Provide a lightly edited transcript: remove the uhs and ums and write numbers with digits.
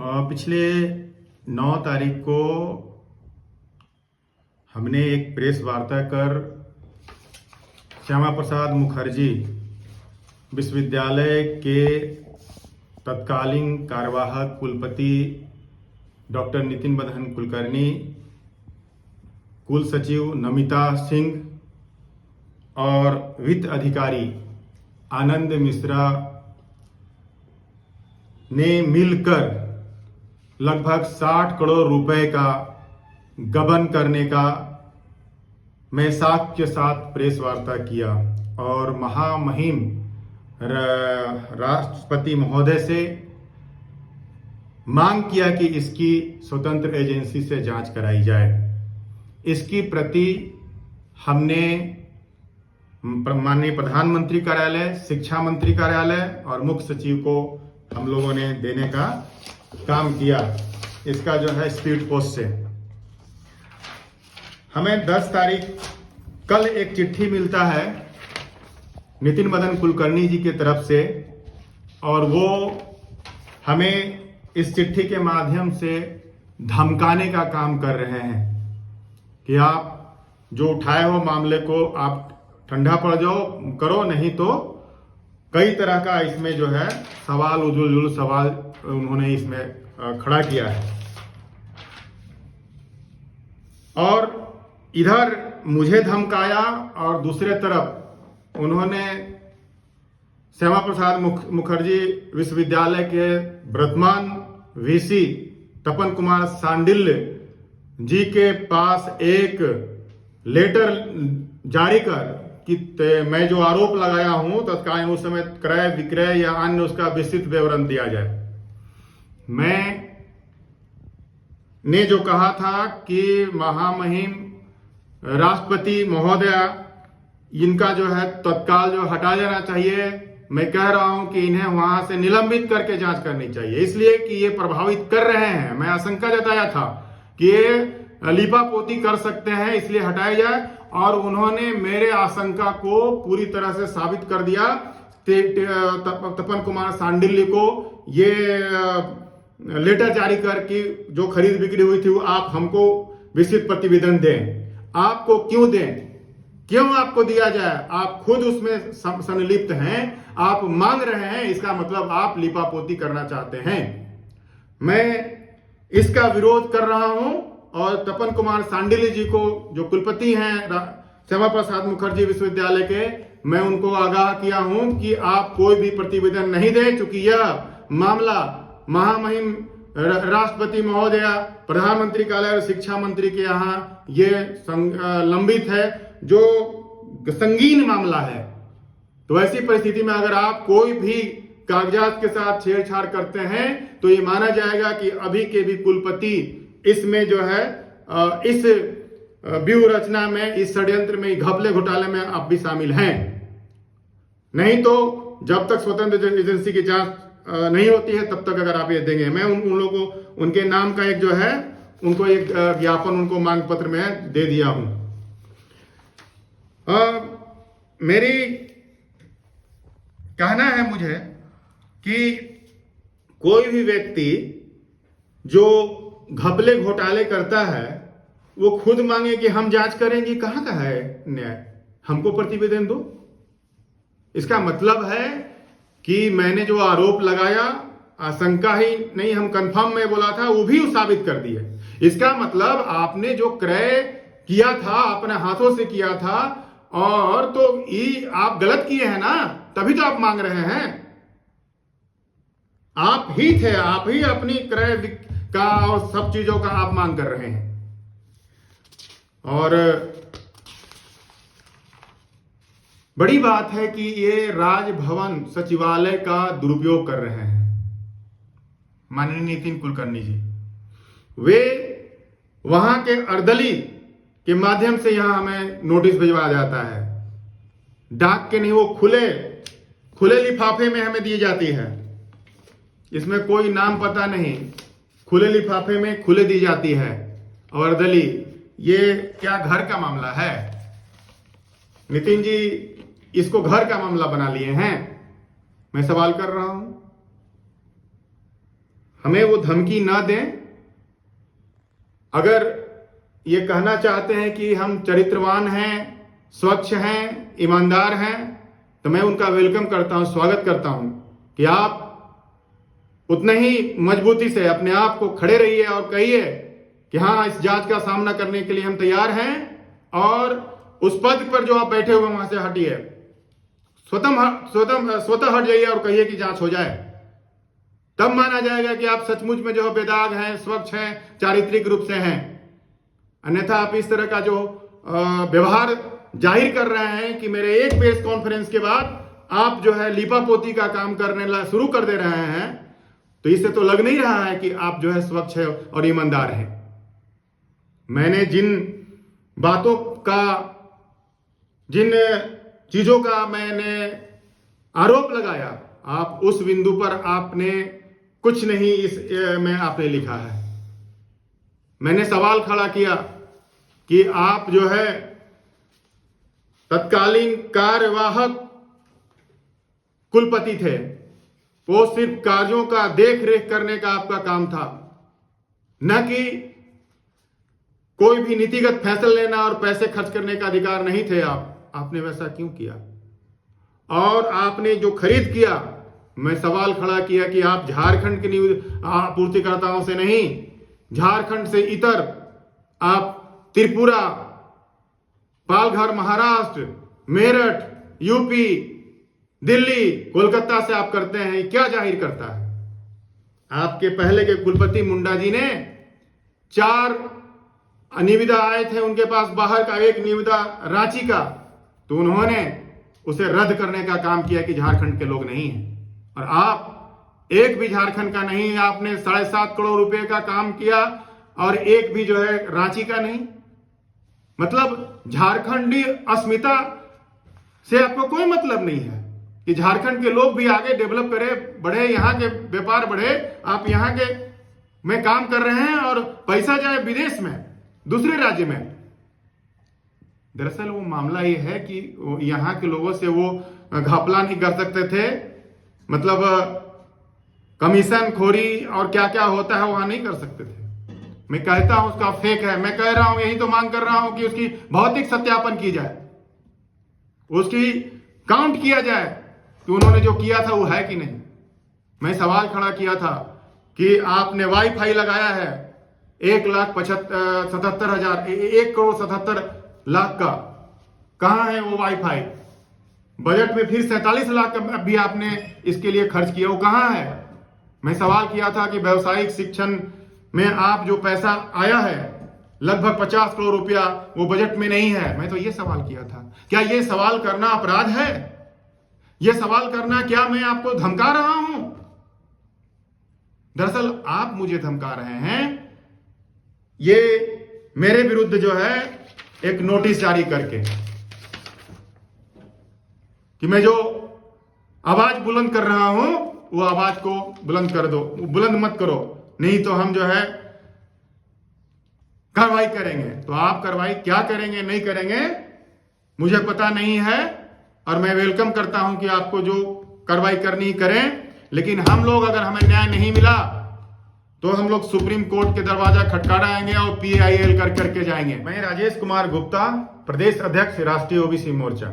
पिछले 9 तारीख को हमने एक प्रेस वार्ता कर श्यामा प्रसाद मुखर्जी विश्वविद्यालय के तत्कालीन कार्यवाहक कुलपति डॉक्टर नितिन मदन कुलकर्णी, कुल सचिव नमिता सिंह और वित्त अधिकारी आनंद मिश्रा ने मिलकर लगभग 60 करोड़ रुपए का गबन करने का मैं साक्ष्य के साथ प्रेस वार्ता किया और महामहिम राष्ट्रपति महोदय से मांग किया कि इसकी स्वतंत्र एजेंसी से जांच कराई जाए। इसकी प्रति हमने माननीय प्रधानमंत्री कार्यालय, शिक्षा मंत्री कार्यालय और मुख्य सचिव को हम लोगों ने देने का काम किया। इसका जो है स्पीड पोस्ट से हमें 10 तारीख कल एक चिट्ठी मिलता है नितिन मदन कुलकर्णी जी की तरफ से, और वो हमें इस चिट्ठी के माध्यम से धमकाने का काम कर रहे हैं कि आप जो उठाए हो मामले को आप ठंडा पड़ जाओ, करो, नहीं तो कई तरह का इसमें जो है सवाल उजुल सवाल उन्होंने इसमें खड़ा किया है। और इधर मुझे धमकाया और दूसरे तरफ उन्होंने श्यामा प्रसाद मुखर्जी विश्वविद्यालय के वर्तमान वीसी तपन कुमार सांडिल्य जी के पास एक लेटर जारी कर कि मैं जो आरोप लगाया हूं तत्कालीन उस समय क्रय विक्रय या अन्य उसका विस्तृत विवरण दिया जाए। मैं ने जो कहा था कि महामहिम राष्ट्रपति महोदया इनका जो है तत्काल जो हटा देना चाहिए, मैं कह रहा हूं कि इन्हें वहां से निलंबित करके जांच करनी चाहिए, इसलिए कि ये प्रभावित कर रहे हैं। मैं आशंका जताया था कि ये लीपापोती कर सकते हैं, इसलिए हटाया जाए, और उन्होंने मेरे आशंका को पूरी तरह से साबित कर दिया। तपन कुमार सांडिल्य को ये लेटर जारी करके जो खरीद बिक्री हुई थी वो आप हमको विस्तृत प्रतिवेदन दें। आपको क्यों दें, क्यों आपको दिया जाए? आप खुद उसमें संलिप्त हैं, आप मांग रहे हैं, इसका मतलब आप लिपापोती करना चाहते हैं। मैं इसका विरोध कर रहा हूं और तपन कुमार सांडिल्य जी को जो कुलपति हैं श्यामा प्रसाद मुखर्जी विश्वविद्यालय के, मैं उनको आगाह किया हूं कि आप कोई भी प्रतिवेदन नहीं दें, क्योंकि यह मामला महामहिम राष्ट्रपति महोदया, प्रधानमंत्री कार्यालय और शिक्षा मंत्री के यहाँ ये लंबित है, जो संगीन मामला है। तो ऐसी परिस्थिति में अगर आप कोई भी कागजात के साथ छेड़छाड़ करते हैं तो ये माना जाएगा कि अभी के भी कुलपति इसमें जो है इस व्यूह रचना में, इस षड्यंत्र में, घपले घोटाले में आप भी शामिल हैं। नहीं तो जब तक स्वतंत्र एजेंसी की जांच नहीं होती है तब तक अगर आप ये देंगे, मैं उन लोगों को उनके नाम का एक जो है उनको एक ज्ञापन उनको मांग पत्र में दे दिया हूं। मेरी कहना है मुझे कि कोई भी व्यक्ति जो घपले घोटाले करता है वो खुद मांगे कि हम जांच करेंगे, कहां का है न्याय? हमको प्रतिवेदन दो। इसका मतलब है कि मैंने जो आरोप लगाया, आशंका ही नहीं, हम कंफर्म में बोला था, वो भी साबित कर दिए। इसका मतलब आपने जो क्रय किया था अपने हाथों से किया था, और तो ये आप गलत किए हैं ना, तभी तो आप मांग रहे हैं। आप ही थे, आप ही अपनी क्रय का और सब चीजों का आप मांग कर रहे हैं। और बड़ी बात है कि ये राजभवन सचिवालय का दुरुपयोग कर रहे हैं माननीय नितिन कुलकर्णी जी। वे वहां के अर्दली के माध्यम से यहां हमें नोटिस भिजवाया जाता है, डाक के नहीं, वो खुले लिफाफे में हमें दी जाती है। इसमें कोई नाम पता नहीं, खुले लिफाफे में खुले दी जाती है। और अर्दली, ये क्या घर का मामला है? नितिन जी इसको घर का मामला बना लिए हैं। मैं सवाल कर रहा हूं। हमें वो धमकी ना दें। अगर ये कहना चाहते हैं कि हम चरित्रवान हैं, स्वच्छ हैं, ईमानदार हैं, तो मैं उनका वेलकम करता हूं, स्वागत करता हूं कि आप उतने ही मजबूती से अपने आप को खड़े रहिए और कहिए कि हाँ, इस जांच का सामना करने के लिए हम तैयार हैं, और उस पद पर जो आप बैठे हुए वहां से हटिए, स्वतः हट जाइए और कहिए कि जांच हो जाए। तब माना जाएगा कि आप सचमुच में जो बेदाग हैं, स्वच्छ हैं, चारित्रिक रूप से हैं। अन्यथा आप इस तरह का जो व्यवहार जाहिर कर रहे हैं कि मेरे एक प्रेस कॉन्फ्रेंस के बाद आप जो है लीपापोती का काम करने शुरू कर दे रहे हैं, तो इससे तो लग नहीं रहा है कि आप जो है स्वच्छ है और ईमानदार हैं। मैंने जिन बातों का, जिन चीजों का मैंने आरोप लगाया, आप उस बिंदु पर आपने कुछ नहीं इस में आपने लिखा है। मैंने सवाल खड़ा किया कि आप जो है तत्कालीन कार्यवाहक कुलपति थे, वो सिर्फ कार्यों का देख रेख करने का आपका काम था, न कि कोई भी नीतिगत फैसला लेना और पैसे खर्च करने का अधिकार नहीं थे। आपने वैसा क्यों किया? और आपने जो खरीद किया, मैं सवाल खड़ा किया कि आप झारखंड के आपूर्तिकर्ताओं से नहीं, झारखंड से इतर आप त्रिपुरा, पालघर, महाराष्ट्र, मेरठ, यूपी, दिल्ली, कोलकाता से आप करते हैं। क्या जाहिर करता है? आपके पहले के कुलपति मुंडा जी ने 4 निविदा आए थे उनके पास बाहर का, एक निविदा रांची का, तो उन्होंने उसे रद्द करने का काम किया कि झारखंड के लोग नहीं हैं। और आप एक भी झारखंड का नहीं, आपने 7.5 करोड़ रुपए का काम किया और एक भी जो है रांची का नहीं। मतलब झारखंडी अस्मिता से आपको कोई मतलब नहीं है कि झारखंड के लोग भी आगे डेवलप करे, बढ़े, यहाँ के व्यापार बढ़े। आप यहाँ के में काम कर रहे हैं और पैसा जाए विदेश में, दूसरे राज्य में। दरअसल वो मामला ये है कि यहाँ के लोगों से वो घपला नहीं कर सकते थे, मतलब कमीशन खोरी और क्या क्या होता है वहां नहीं कर सकते थे। मैं कहता हूं उसका फेक है, मैं कह रहा हूं, यही तो मांग कर रहा हूं कि उसकी भौतिक सत्यापन की जाए, उसकी काउंट किया जाए कि उन्होंने जो किया था वो है कि नहीं। मैं सवाल खड़ा किया था कि आपने वाईफाई लगाया है 1,77,000, 1,77,00,000 का, कहां है वो वाईफाई? बजट में फिर 47 लाख भी आपने इसके लिए खर्च किया, वो कहां है? मैं सवाल किया था कि व्यावसायिक शिक्षण में आप जो पैसा आया है लगभग 50 करोड़ रुपया, वो बजट में नहीं है। मैं तो ये सवाल किया था। क्या ये सवाल करना अपराध है? ये सवाल करना, क्या मैं आपको धमका रहा हूं? दरअसल आप मुझे धमका रहे हैं, ये मेरे विरुद्ध जो है एक नोटिस जारी करके कि मैं जो आवाज बुलंद कर रहा हूं वो आवाज को बुलंद कर दो, बुलंद मत करो, नहीं तो हम जो है कार्रवाई करेंगे। तो आप कार्रवाई क्या करेंगे, नहीं करेंगे मुझे पता नहीं है, और मैं वेलकम करता हूं कि आपको जो कार्रवाई करनी करें। लेकिन हम लोग, अगर हमें न्याय नहीं मिला तो हम लोग सुप्रीम कोर्ट के दरवाजा खटखटाएंगे और PIL करके जाएंगे। मैं राजेश कुमार गुप्ता, प्रदेश अध्यक्ष राष्ट्रीय OBC मोर्चा।